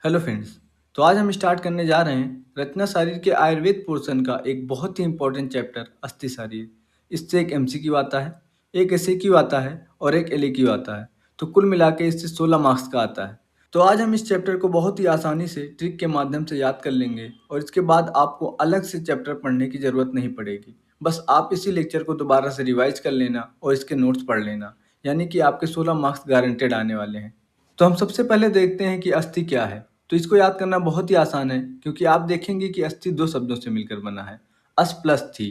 Hello friends. तो आज हम स्टार्ट करने जा रहे हैं रचना शारीर के आयुर्वेद पोर्शन का एक बहुत ही इंपॉर्टेंट चैप्टर अस्थि शारीर। इससे एक एमसीक्यू आता है, एक एसएक्यू आता है और एक एलएक्यू आता है। तो कुल मिला के इससे 16 मार्क्स का आता है। तो आज हम इस चैप्टर को बहुत ही आसानी से ट्रिक के माध्यम से याद कर लेंगे और इसके बाद आपको अलग से चैप्टर पढ़ने की ज़रूरत नहीं पड़ेगी। बस आप इसी लेक्चर को दोबारा से रिवाइज कर लेना और इसके नोट्स पढ़ लेना, यानी कि आपके 16 मार्क्स गारंटेड आने वाले हैं। तो हम सबसे पहले देखते हैं कि अस्थि क्या है। तो इसको याद करना बहुत ही आसान है, क्योंकि आप देखेंगे कि अस्थि दो शब्दों से मिलकर बना है, अस प्लस थी।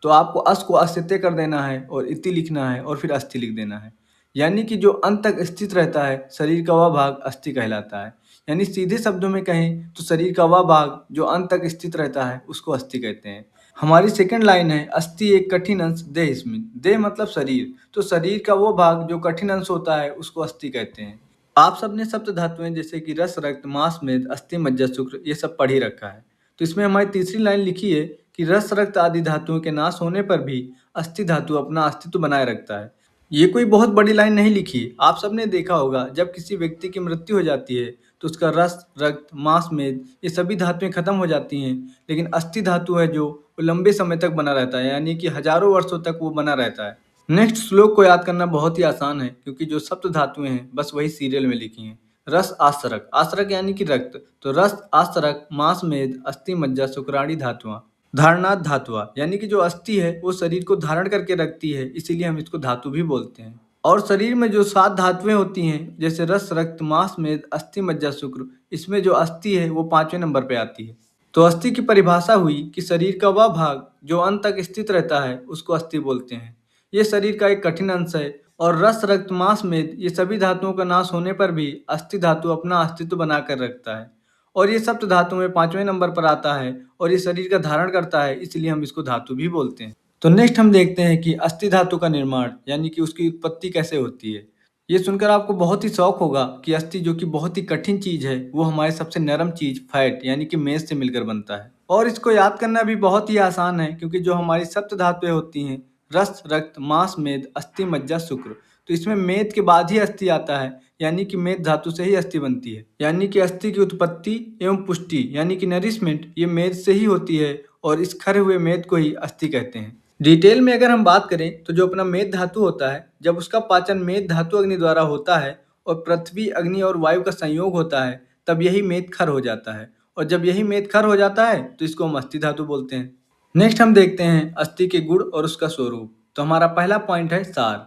तो आपको अस को अस से तय कर देना है और इति लिखना है और फिर अस्थि लिख देना है। यानी कि जो अंत तक स्थित रहता है शरीर का वह भाग अस्थि कहलाता है। यानी सीधे शब्दों में कहें तो शरीर का वह भाग जो अंत तक स्थित रहता है उसको अस्थि कहते हैं। हमारी सेकंड लाइन है, अस्थि एक कठिन अंश देह स्मिन। देह मतलब शरीर, तो शरीर का वो भाग जो कठिन अंश होता है उसको अस्थि कहते हैं। आप सबने सप्त धातुएं जैसे कि रस, रक्त, मांस, मेद, अस्थि, मज्जा, शुक्र ये सब पढ़ ही रखा है। तो इसमें हमारी तीसरी लाइन लिखी है कि रस, रक्त आदि धातुओं के नाश होने पर भी अस्थि धातु अपना अस्तित्व बनाए रखता है। ये कोई बहुत बड़ी लाइन नहीं लिखी। आप सबने देखा होगा जब किसी व्यक्ति की मृत्यु हो जाती है तो उसका रस, रक्त, मांस, मेद ये सभी धातुएं खत्म हो जाती हैं, लेकिन अस्थि धातु है जो वो लंबे समय तक बना रहता है, यानी कि हजारों वर्षों तक वो बना रहता है। नेक्स्ट श्लोक को याद करना बहुत ही आसान है, क्योंकि जो सप्त धातुएं हैं बस वही सीरियल में लिखी हैं। रस, आसरक, आसरक यानी कि रक्त, तो रस, आसरक, मांस, मेद, अस्थि, मज्जा, शुक्राणु धातुआं। धारणात धातुआ यानी कि जो अस्थि है वो शरीर को धारण करके रखती है, इसीलिए हम इसको धातु भी बोलते हैं। और शरीर में जो 7 धातुएं होती हैं जैसे रस, रक्त, मांस, मेद, अस्थि, मज्जा, शुक्र, इसमें जो अस्थि है वो 5वें नंबर पे आती है। तो अस्थि की परिभाषा हुई कि शरीर का वह भाग जो अंत तक स्थित रहता है उसको अस्थि बोलते हैं। ये शरीर का एक कठिन अंश है और रस, रक्त, मांस, मेद ये सभी धातुओं का नाश होने पर भी अस्थि धातु अपना अस्तित्व बनाकर रखता है। और ये सप्त धातु में 5वें नंबर पर आता है और ये शरीर का धारण करता है, इसलिए हम इसको धातु भी बोलते हैं। तो नेक्स्ट हम देखते हैं कि अस्थि धातु का निर्माण यानी कि उसकी उत्पत्ति कैसे होती है। ये सुनकर आपको बहुत ही शौक होगा कि अस्थि जो कि बहुत ही कठिन चीज है वो हमारे सबसे नरम चीज फैट यानी कि मेद से मिलकर बनता है। और इसको याद करना भी बहुत ही आसान है, क्योंकि जो हमारी सप्त धातुएं होती हैं रस, रक्त, मांस, मेद, अस्थि, मज्जा, शुक्र, तो इसमें मेद के बाद ही अस्थि आता है, यानी कि मेद धातु से ही अस्थि बनती है। यानी कि अस्थि की उत्पत्ति एवं पुष्टि यानी कि नरिशमेंट ये मेद से ही होती है और इस खरे हुए मेद को ही अस्थि कहते हैं। डिटेल में अगर हम बात करें तो जो अपना मेद धातु होता है, जब उसका पाचन मेद धातु अग्नि द्वारा होता है और पृथ्वी, अग्नि और वायु का संयोग होता है, तब यही मेद खर हो जाता है। और जब यही मेद खर हो जाता है तो इसको हम अस्थि धातु बोलते हैं। नेक्स्ट हम देखते हैं अस्थि के गुण और उसका स्वरूप। तो हमारा पहला पॉइंट है सार,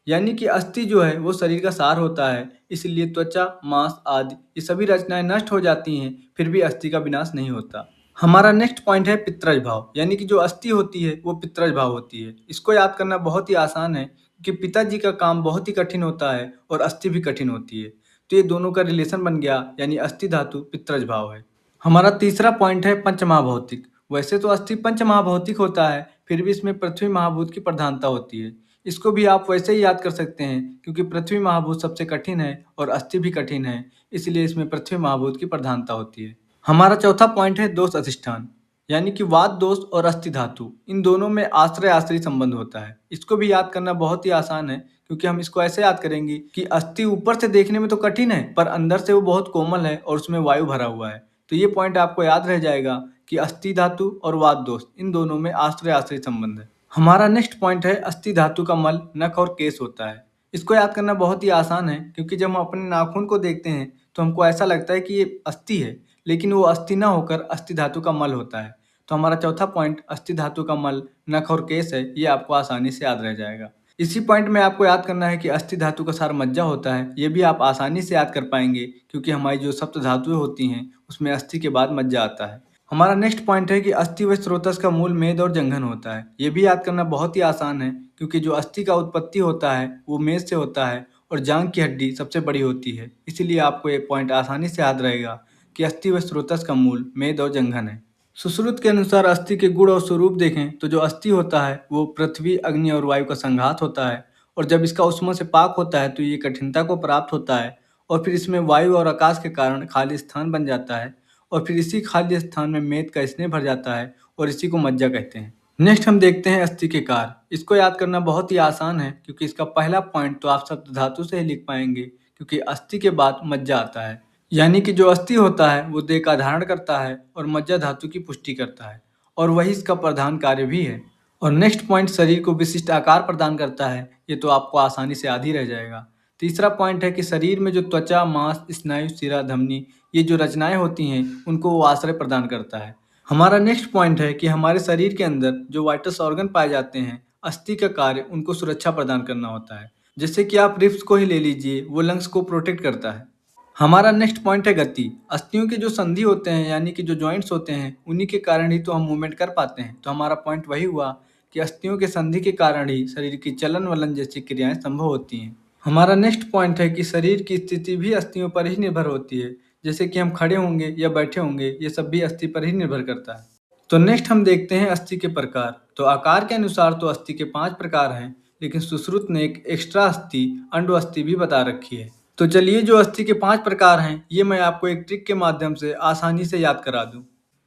यानी कि अस्थि जो है वो शरीर का सार होता है, इसलिए त्वचा, मांस आदि ये सभी रचनाएं नष्ट हो जाती हैं, फिर भी अस्थि का विनाश नहीं होता। हमारा नेक्स्ट पॉइंट है पित्रज भाव, यानी कि जो अस्थि होती है वो पित्रज भाव होती है। इसको याद करना बहुत ही आसान है कि पिताजी का काम बहुत ही कठिन होता है और अस्थि भी कठिन होती है, तो ये दोनों का रिलेशन बन गया, यानी अस्थि धातु पित्रज भाव है। हमारा तीसरा पॉइंट है पंचमहाभौतिक। वैसे तो अस्थि पंचमहाभौतिक होता है, फिर भी इसमें पृथ्वी महाभूत की प्रधानता होती है। इसको भी आप वैसे ही याद कर सकते हैं, क्योंकि पृथ्वी महाभूत सबसे कठिन है और अस्थि भी कठिन है, इसलिए इसमें पृथ्वी महाभूत की प्रधानता होती है। हमारा चौथा पॉइंट है दोष अधिष्ठान, यानी कि वात दोष और अस्थि धातु इन दोनों में आश्रय आश्रय संबंध होता है। इसको भी याद करना बहुत ही आसान है, क्योंकि हम इसको ऐसे याद करेंगे कि अस्थि ऊपर से देखने में तो कठिन है पर अंदर से वो बहुत कोमल है और उसमें वायु भरा हुआ है। तो ये पॉइंट आपको याद रह जाएगा कि अस्थि धातु और वात दोष इन दोनों में आश्रय आश्रय संबंध है। हमारा नेक्स्ट पॉइंट है अस्थि धातु का मल, नख और केश होता है। इसको याद करना बहुत ही आसान है, क्योंकि जब हम अपने नाखून को देखते हैं तो हमको ऐसा लगता है कि ये अस्थि है, लेकिन वो अस्थि ना होकर अस्थि धातु का मल होता है। तो हमारा चौथा पॉइंट अस्थि धातु का मल, नख और केश है, ये आपको आसानी से याद रह जाएगा। इसी पॉइंट में आपको याद करना है कि अस्थि धातु का सार मज्जा होता है। ये भी आप आसानी से याद कर पाएंगे, क्योंकि हमारी जो सप्त धातुएं होती हैं उसमें अस्थि के बाद मज्जा आता है। हमारा नेक्स्ट पॉइंट है कि अस्थि व स्रोतस का मूल मेद और जंघन होता है। ये भी याद करना बहुत ही आसान है, क्योंकि जो अस्थि का उत्पत्ति होता है वो मेद से होता है और जांघ की हड्डी सबसे बड़ी होती है, इसीलिए आपको ये पॉइंट आसानी से याद रहेगा कि अस्थि व स्रोतस का मूल मेद और जंघन है। सुश्रुत के अनुसार अस्थि के गुण और स्वरूप देखें तो जो अस्थि होता है वो पृथ्वी, अग्नि और वायु का संघात होता है, और जब इसका उष्मा से पाक होता है तो ये कठिनता को प्राप्त होता है और फिर इसमें वायु और आकाश के कारण खाली स्थान बन जाता है और फिर इसी खाली स्थान में मेद का स्नेह भर जाता है और इसी को मज्जा कहते हैं। नेक्स्ट हम देखते हैं अस्थि के कार्य। इसको याद करना बहुत ही आसान है, क्योंकि इसका पहला पॉइंट तो आप सप्त धातु से ही लिख पाएंगे, क्योंकि अस्थि के बाद मज्जा आता है। यानी कि जो अस्थि होता है वो देह का धारण करता है और मज्जा धातु की पुष्टि करता है और वही इसका प्रधान कार्य भी है। और नेक्स्ट पॉइंट शरीर को विशिष्ट आकार प्रदान करता है, ये तो आपको आसानी से याद ही रह जाएगा। तीसरा पॉइंट है कि शरीर में जो त्वचा, मांस, स्नायु, शिरा, धमनी, ये जो रचनाएं होती हैं उनको वो आश्रय प्रदान करता है। हमारा नेक्स्ट पॉइंट है कि हमारे शरीर के अंदर जो वाइटस ऑर्गन पाए जाते हैं, अस्थि का कार्य उनको सुरक्षा प्रदान करना होता है। जैसे कि आप रिब्स को ही ले लीजिए, वो लंग्स को प्रोटेक्ट करता है। हमारा नेक्स्ट पॉइंट है गति। अस्थियों के जो संधि होते हैं यानी कि जो जॉइंट्स होते हैं, उन्हीं के कारण ही तो हम मूवमेंट कर पाते हैं। तो हमारा पॉइंट वही हुआ कि अस्थियों के संधि के कारण ही शरीर की चलन वलन जैसी क्रियाएं संभव होती हैं। हमारा नेक्स्ट पॉइंट है कि शरीर की स्थिति भी अस्थियों पर ही निर्भर होती है। जैसे कि हम खड़े होंगे या बैठे होंगे, ये सब भी अस्थि पर ही निर्भर करता है। तो नेक्स्ट हम देखते हैं अस्थि के प्रकार। तो आकार के अनुसार तो अस्थि के 5 प्रकार हैं, लेकिन सुश्रुत ने एक एक्स्ट्रा अस्थि, अंडो अस्थि भी बता रखी है। तो चलिए, जो अस्थि के 5 प्रकार हैं, ये मैं आपको एक ट्रिक के माध्यम से आसानी से याद करा दूं।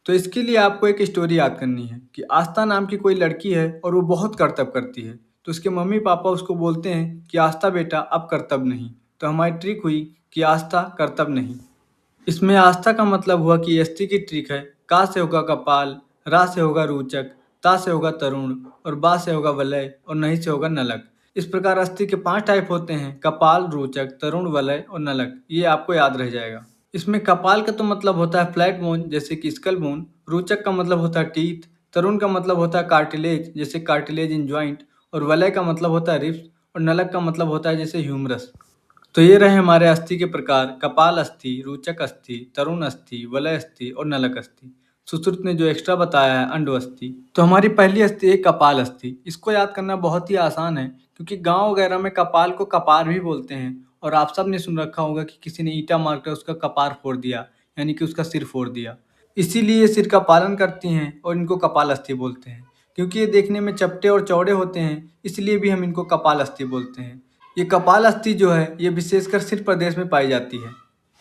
तो इसके लिए आपको एक स्टोरी याद करनी है कि आस्था नाम की कोई लड़की है और वो बहुत करतब करती है। तो उसके मम्मी पापा उसको बोलते हैं कि आस्था बेटा, अब करतब नहीं। तो हमारी ट्रिक हुई कि आस्था करतब नहीं। इसमें आस्था का मतलब हुआ कि अस्थि की ट्रिक है। का से होगा कपाल, रा से होगा रोचक, ता से होगा तरुण और बा से होगा वलय और नहीं से होगा नलक। इस प्रकार अस्थि के 5 टाइप होते हैं: कपाल, रोचक, तरुण, वलय और नलक। ये आपको याद रह जाएगा। इसमें कपाल का तो मतलब होता है फ्लैट बोन, जैसे कि स्कल बोन। रोचक का मतलब होता है टीथ। तरुण का मतलब होता है कार्टिलेज, जैसे कार्टिलेज इन ज्वाइंट। और वलय का मतलब होता है रिब्स। और नलक का मतलब होता है जैसे ह्यूमरस। तो ये रहे हमारे अस्थि के प्रकार: कपाल अस्थि, रोचक अस्थि, तरुण अस्थि, वलय अस्थि और नलक अस्थि। सुश्रुत ने जो एक्स्ट्रा बताया है, अंडो अस्थि। तो हमारी पहली अस्थि है कपाल अस्थि। इसको याद करना बहुत ही आसान है, क्योंकि गांव वगैरह में कपाल को कपार भी बोलते हैं। और आप सब ने सुन रखा होगा कि किसी ने ईंटा मारकर उसका कपार फोड़ दिया, यानी कि उसका सिर फोड़ दिया। इसीलिए ये सिर का पालन करती हैं और इनको कपाल अस्थि बोलते हैं। क्योंकि ये देखने में चपटे और चौड़े होते हैं, इसलिए भी हम इनको कपाल अस्थि बोलते हैं। ये कपाल अस्थि जो है, ये विशेषकर सिर प्रदेश में पाई जाती है।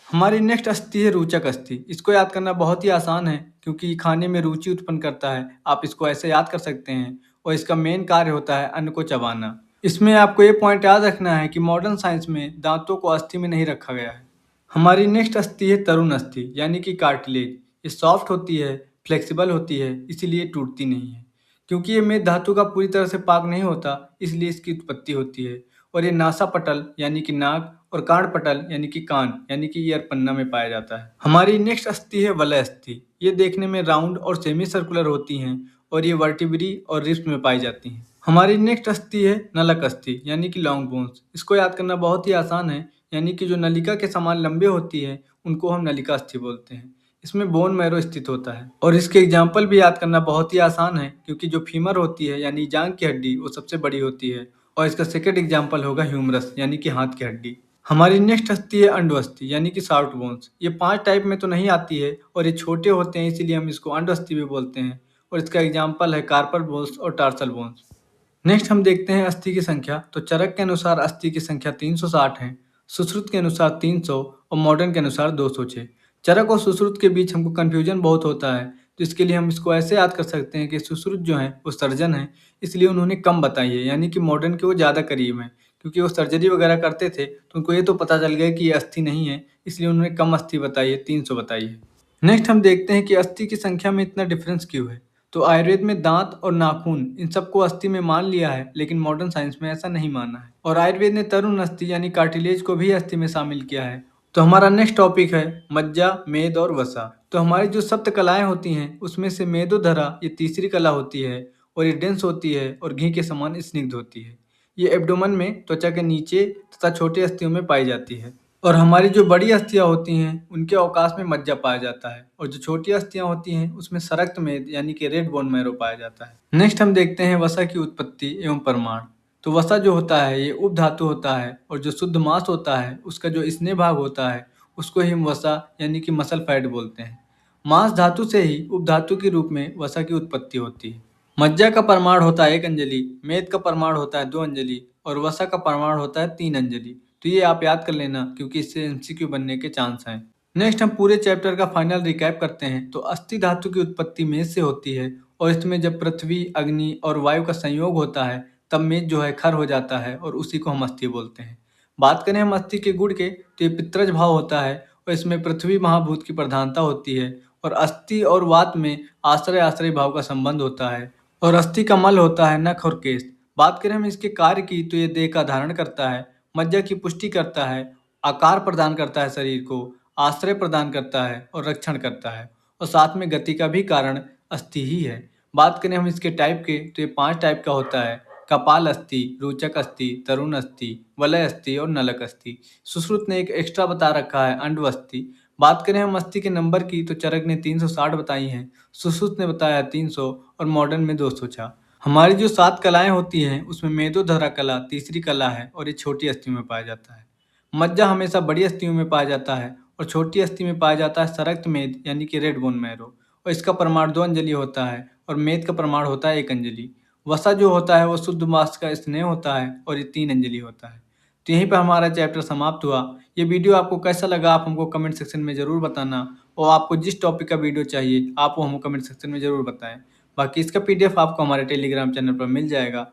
हमारी नेक्स्ट अस्थि है रोचक अस्थि। इसको याद करना बहुत ही आसान है, क्योंकि ये खाने में रुचि उत्पन्न करता है। आप इसको ऐसे याद कर सकते हैं। और इसका मेन कार्य होता है अन्न को चबाना। इसमें आपको ये पॉइंट याद रखना है कि मॉडर्न साइंस में दांतों को अस्थि में नहीं रखा गया है। हमारी नेक्स्ट अस्थि है तरुण अस्थि, यानी कि कार्टिलेज। ये सॉफ्ट होती है, फ्लेक्सिबल होती है, इसीलिए टूटती नहीं है। क्योंकि ये मेद धातु का पूरी तरह से पाक नहीं होता, इसलिए इसकी उत्पत्ति होती है। और ये नासापटल यानी कि नाक और कांडपटल यानी कि कान यानी कि ईयर पन्ना में पाया जाता है। हमारी नेक्स्ट अस्थि है वलय अस्थि। ये देखने में राउंड और सेमी सर्कुलर होती हैं और ये वर्टिब्री और रिब्स में पाई जाती हैं। हमारी नेक्स्ट अस्थि है नलक अस्थि, यानी कि लॉन्ग बोन्स। इसको याद करना बहुत ही आसान है, यानी कि जो नलिका के समान लंबे होती है, उनको हम नलिका अस्थि बोलते हैं। इसमें बोन मैरो स्थित होता है। और इसके एग्जाम्पल भी याद करना बहुत ही आसान है, क्योंकि जो फीमर होती है यानी जांघ की हड्डी, वो सबसे बड़ी होती है। और इसका सेकंड एग्जाम्पल होगा ह्यूमरस, यानी कि हाथ की हड्डी। हमारी नेक्स्ट अस्थि है अंड अस्थि, यानी कि सॉफ्ट बोन्स। ये 5 टाइप में तो नहीं आती है और ये छोटे होते हैं, इसीलिए हम इसको अंड अस्थि भी बोलते हैं। और इसका एग्जाम्पल है कार्पल बोन्स और टार्सल बोन्स। नेक्स्ट हम देखते हैं अस्थि की संख्या। तो चरक के अनुसार अस्थि की संख्या 360 है, सुश्रुत के अनुसार 300 और मॉडर्न के अनुसार 206। चरक और सुश्रुत के बीच हमको कन्फ्यूजन बहुत होता है, तो इसके लिए हम इसको ऐसे याद कर सकते हैं कि सुश्रुत जो है वो सर्जन है, इसलिए उन्होंने कम बताई है, यानी कि मॉडर्न के वो ज़्यादा करीब हैं। क्योंकि वो सर्जरी वगैरह करते थे, तो उनको ये तो पता चल गया कि ये अस्थि नहीं है, इसलिए उन्होंने कम अस्थि बताई है, 300 बताई है। नेक्स्ट हम देखते हैं कि अस्थि की संख्या में इतना डिफरेंस क्यों है। तो आयुर्वेद में दांत और नाखून, इन सबको अस्थि में मान लिया है, लेकिन मॉडर्न साइंस में ऐसा नहीं माना है। और आयुर्वेद ने तरुण अस्थि यानी कार्टिलेज को भी अस्थि में शामिल किया है। तो हमारा नेक्स्ट टॉपिक है मज्जा, मेद और वसा। तो हमारी जो सप्त कलाएं होती हैं, उसमें से मेदोधरा ये तीसरी कला होती है और ये डेंस होती है और घी के समान स्निग्ध होती है। ये एब्डोमन में त्वचा के नीचे तथा छोटे अस्थियों में पाई जाती है। और हमारी जो बड़ी अस्थियां होती हैं, उनके अवकाश में मज्जा पाया जाता है। और जो छोटी अस्थियां होती हैं, उसमें सरक्त मेद यानी कि रेड बोन मैरो पाया जाता है। नेक्स्ट हम देखते हैं वसा की उत्पत्ति एवं प्रमाण। तो वसा जो होता है, ये उपधातु होता है और जो शुद्ध मांस होता है, उसका जो स्नेह भाग होता है, उसको ही हम वसा यानी कि मसल फैट बोलते हैं। मांस धातु से ही उपधातु के रूप में वसा की उत्पत्ति होती है। मज्जा का परमाण होता है 1 अंजलि, मेद का परमाण होता है 2 अंजलि और वसा का परमाण होता है 3 अंजलि। तो ये आप याद कर लेना, क्योंकि इससे एमसीक्यू बनने के चांस हैं। नेक्स्ट हम पूरे चैप्टर का फाइनल रिकैप करते हैं। तो अस्थि धातु की उत्पत्ति मेद से होती है और इसमें जब पृथ्वी, अग्नि और वायु का संयोग होता है, तब मेद जो है खर हो जाता है और उसी को हम अस्थि बोलते हैं। बात करें हम अस्थि के गुण के, तो ये पित्रज भाव होता है और इसमें पृथ्वी महाभूत की प्रधानता होती है और अस्थि और वात में आश्रय आश्रय भाव का संबंध होता है और अस्थि का मल होता है नख और केश। बात करें हम इसके कार्य की तो ये देह का धारण करता है, मज्जा की पुष्टि करता है, आकार प्रदान करता है शरीर को, आश्रय प्रदान करता है और रक्षण करता है और साथ में गति का भी कारण अस्थि ही है। बात करें हम इसके टाइप के तो ये 5 टाइप का होता है। कपाल अस्थि, रोचक अस्थि, तरुण अस्थि, वलय अस्थि और नलक अस्थि। सुश्रुत ने एक एक्स्ट्रा बता रखा है अंड अस्थि। बात करें हम अस्थि के नंबर की तो चरक ने 360 बताई हैं, सुश्रुत ने बताया 300 और मॉडर्न में 204। हमारी जो 7 कलाएं होती हैं उसमें मेदोधरा कला तीसरी कला है और ये छोटी अस्थियों में पाया जाता है। मज्जा हमेशा बड़ी अस्थियों में पाया जाता है और छोटी अस्थि में पाया जाता है सरक्त मेद यानी कि रेड बोन मैरो और इसका प्रमाण 2 अंजलि होता है और मेद का प्रमाण होता है 1 अंजलि। वसा जो होता है वो शुद्ध मांस का स्नेह होता है और ये 3 अंजलि होता है। तो यहीं पर हमारा चैप्टर समाप्त हुआ। ये वीडियो आपको कैसा लगा आप हमको कमेंट सेक्शन में ज़रूर बताना और आपको जिस टॉपिक का वीडियो चाहिए आप वो हमको कमेंट सेक्शन में ज़रूर बताएं। बाकी इसका पीडीएफ आपको हमारे टेलीग्राम चैनल पर मिल जाएगा।